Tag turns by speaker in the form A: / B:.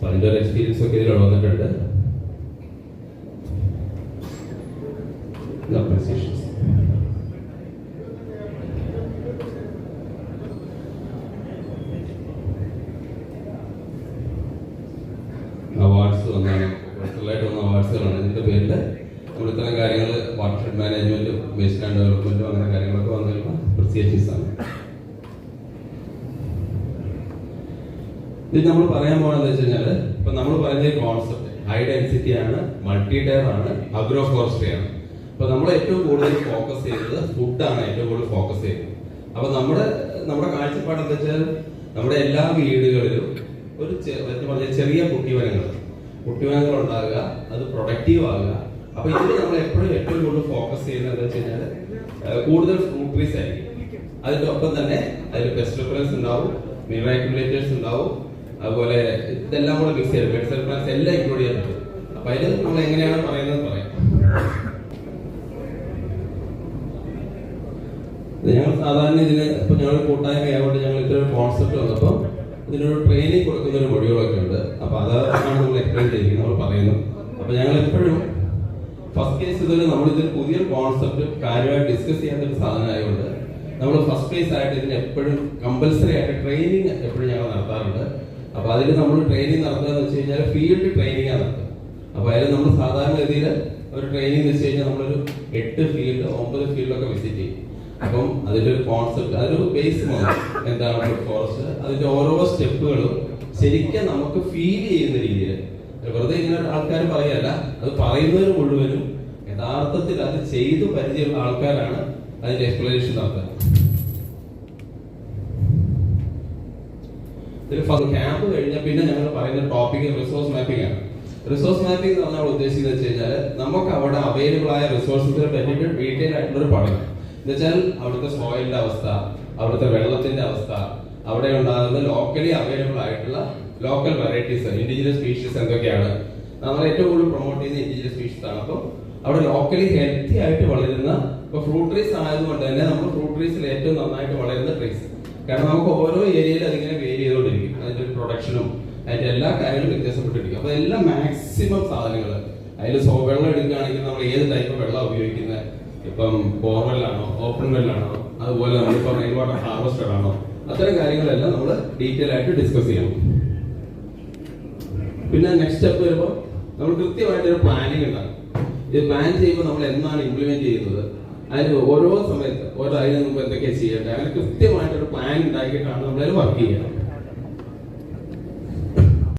A: അപ്പൊ അതിൻ്റെ ഒരു എക്സ്പീരിയൻസ് ഒക്കെ ഇതിൽ വന്നിട്ടുണ്ട്. അവാർഡ്സ് വന്നാണ്, പേഴ്സണലായിട്ട് വന്ന അവാർഡ്സുകളാണ്. ഇതിന്റെ പേരിൽ നമ്മൾ ഇത്തരം കാര്യങ്ങൾ വാട്ടർ മാനേജ്മെന്റും വേസ്റ്റ് ആൻഡ് ഡെവലപ്മെന്റും അങ്ങനെ കാര്യങ്ങളൊക്കെ വന്നിട്ടുള്ള അപ്രിസിയേഷൻസ് ആണ്. ഇത് നമ്മൾ പറയാൻ പോകുന്നത് വെച്ച് കഴിഞ്ഞാൽ ഇപ്പൊ നമ്മൾ പറയുന്ന കോൺസെപ്റ്റ് ഹൈ ഡെൻസിറ്റി ആണ്, മൾട്ടി ടയർ ആണ്, അഗ്രോ ഫോറസ്ട്രി ആണ്. അപ്പൊ നമ്മൾ ഏറ്റവും കൂടുതൽ ഫോക്കസ് ചെയ്യുന്നത് ഫുഡാണ് ഏറ്റവും കൂടുതൽ ഫോക്കസ് ചെയ്യുന്നത്. അപ്പൊ നമ്മുടെ കാഴ്ചപ്പാട് എന്താ വെച്ചാൽ നമ്മുടെ എല്ലാ വീടുകളിലും ഒരു ചെറിയ കുട്ടിവനങ്ങൾ ഉണ്ടാകുക, അത് പ്രൊഡക്റ്റീവ് ആകുക. അപ്പൊ ഇതിൽ നമ്മൾ എപ്പോഴും ഏറ്റവും കൂടുതൽ ഫോക്കസ് ചെയ്യുന്നത് എന്താ വെച്ച് കഴിഞ്ഞാൽ കൂടുതൽ ഫ്രൂട്ട് ട്രീസ് ആയിരിക്കും. അതിന്റെ ഒപ്പം തന്നെ അതിൽ പെസ്റ്റ് റിപ്പലൻസ് ഉണ്ടാവും, മിനറൽ അക്യുമുലേറ്റേഴ്സ് ഉണ്ടാവും, അതുപോലെ ഇതെല്ലാം കൂടെ മിക്സ് ചെയ്ത് മെഡിസിനൽ പ്ലാന്റ്സ് എല്ലാം ഇൻക്ലൂഡ് ചെയ്യാൻ പറ്റും. അപ്പൊ അതിൽ നമ്മൾ എങ്ങനെയാണ് പറയുന്നത് പറയാം. ഞങ്ങൾ സാധാരണ ഇതിന് ഇപ്പൊ ഞങ്ങൾ കൂട്ടായ്മയായതുകൊണ്ട് ഞങ്ങൾ ഇത്രയൊരു കോൺസെപ്റ്റ് വന്നപ്പോൾ ഇതിനൊരു ട്രെയിനിങ് കൊടുക്കുന്ന ഒരു മൊഡ്യൂളൊക്കെ ഉണ്ട്. അപ്പൊ അതാണ് നമ്മൾ എക്സ്പ്ലെയിൻ ചെയ്യുന്നത്, നമ്മൾ പറയുന്നു. അപ്പൊ ഞങ്ങൾ എപ്പോഴും ഫസ്റ്റ് കേസ് ഇതുവരെ നമ്മളിതിൽ പുതിയൊരു കോൺസെപ്റ്റ് കാര്യമായിട്ട് ഡിസ്കസ് ചെയ്യാത്തൊരു സാധനമായതുകൊണ്ട് നമ്മൾ ഫസ്റ്റ് കേസ് ആയിട്ട് ഇതിന് എപ്പോഴും കമ്പൽസറി ആയിട്ട് ട്രെയിനിങ് എപ്പോഴും ഞങ്ങൾ നടത്താറുണ്ട്. അപ്പൊ അതിൽ നമ്മൾ ട്രെയിനിങ് നടത്തുക എന്ന് വെച്ച് കഴിഞ്ഞാൽ ഫീൽഡ് ട്രെയിനിങ് ആണ് നടത്തുക. അപ്പൊ അതിൽ നമ്മൾ സാധാരണ ഗതിയിൽ ഒരു ട്രെയിനിങ് വെച്ച് കഴിഞ്ഞാൽ നമ്മളൊരു 8 ഫീൽഡ് 9 ഫീൽഡൊക്കെ വിസിറ്റ് ചെയ്യും. അപ്പം അതിന്റെ ഒരു കോൺസെപ്റ്റ്, അതൊരു ബേസ് എന്താണ് ഫോറസ്റ്റ്, അതിന്റെ ഓരോ സ്റ്റെപ്പുകളും ശരിക്കും നമുക്ക് ഫീൽ ചെയ്യുന്ന രീതിയിൽ, വെറുതെ ഇങ്ങനെ ആൾക്കാർ പറയല്ല, അത് പറയുന്നവർ മുഴുവനും യഥാർത്ഥത്തിൽ അത് ചെയ്തു പരിചയമുള്ള ആൾക്കാരാണ് അതിന്റെ എക്സ്പ്ലനേഷൻ നടത്തുക. ക്യാമ്പ് കഴിഞ്ഞാൽ പിന്നെ ഞങ്ങൾ പറയുന്ന ടോപ്പിക് റിസോഴ്സ് മാപ്പിംഗ് ആണ്. റിസോഴ്സ് മാപ്പിംഗ് എന്ന് പറഞ്ഞാൽ ഉദ്ദേശിക്കുന്നത് വെച്ച് കഴിഞ്ഞാൽ നമുക്ക് അവിടെ അവൈലബിൾ ആയ റിസോഴ്സസിനെ പറ്റിയിട്ട് ഡീറ്റെയിൽ ആയിട്ടുള്ള ഒരു പഠനം. എന്നുവെച്ചാൽ അവിടുത്തെ സോയിലിന്റെ അവസ്ഥ, അവിടുത്തെ വെള്ളത്തിന്റെ അവസ്ഥ, അവിടെ ഉണ്ടാകുന്ന ലോക്കലി അവൈലബിൾ ആയിട്ടുള്ള ലോക്കൽ വെറൈറ്റീസ്, ഇൻഡിജിനസ് സ്പീഷീസ് എന്തൊക്കെയാണ്. നമ്മൾ ഏറ്റവും കൂടുതൽ പ്രൊമോട്ട് ചെയ്യുന്ന ഇൻഡിജിനസ് സ്പീഷീസ് ആണ്. അപ്പം അവിടെ ലോക്കലി ഹെൽത്തി ആയിട്ട് വളരുന്ന, ഇപ്പൊ ഫ്രൂട്ട് ട്രീസ് ആയതുകൊണ്ട് തന്നെ നമ്മൾ ഫ്രൂട്ട് ട്രീസിൽ ഏറ്റവും നന്നായിട്ട് വളരുന്ന ട്രീസ്. കാരണം നമുക്ക് ഓരോ ഏരിയയിൽ അതിങ്ങനെ വേരി ചെയ്തുകൊണ്ടിരിക്കും, അതിന്റെ ഒരു പ്രൊഡക്ഷനും അതിന്റെ എല്ലാ കാര്യങ്ങളും വ്യത്യാസപ്പെട്ടിരിക്കും. അപ്പൊ എല്ലാം മാക്സിമം സാധനങ്ങൾ അതിൽ വെള്ളം എടുക്കുകയാണെങ്കിൽ നമ്മൾ ഏത് ടൈപ്പ് വെള്ളം ഉപയോഗിക്കുന്നത്, ഇപ്പം ബോർവെല്ലാണോ ഓപ്പൺ വെല്ലാണോ, അതുപോലെ നമ്മളിപ്പോ റെയിൻ വാട്ടർ ഹാർവസ്റ്റർ ആണോ, അത്തരം കാര്യങ്ങളെല്ലാം നമ്മൾ ഡീറ്റെയിൽ ആയിട്ട് ഡിസ്കസ് ചെയ്യണം. പിന്നെ നെക്സ്റ്റ് സ്റ്റെപ്പ് വരുമ്പോൾ നമ്മൾ കൃത്യമായിട്ടൊരു പ്ലാനിങ് ഉണ്ടാകും. ഇത് പ്ലാൻ ചെയ്യുമ്പോൾ നമ്മൾ എന്നാണ് ഇംപ്ലിമെന്റ് ചെയ്യുന്നത്, അതിന് ഓരോ സമയത്ത് അതിന് മുമ്പ് എന്തൊക്കെയാണ് ചെയ്യേണ്ടത്, അങ്ങനെ കൃത്യമായിട്ടൊരു പ്ലാൻ ഉണ്ടാക്കിയിട്ടാണ് നമ്മളതിൽ വർക്ക് ചെയ്യുക.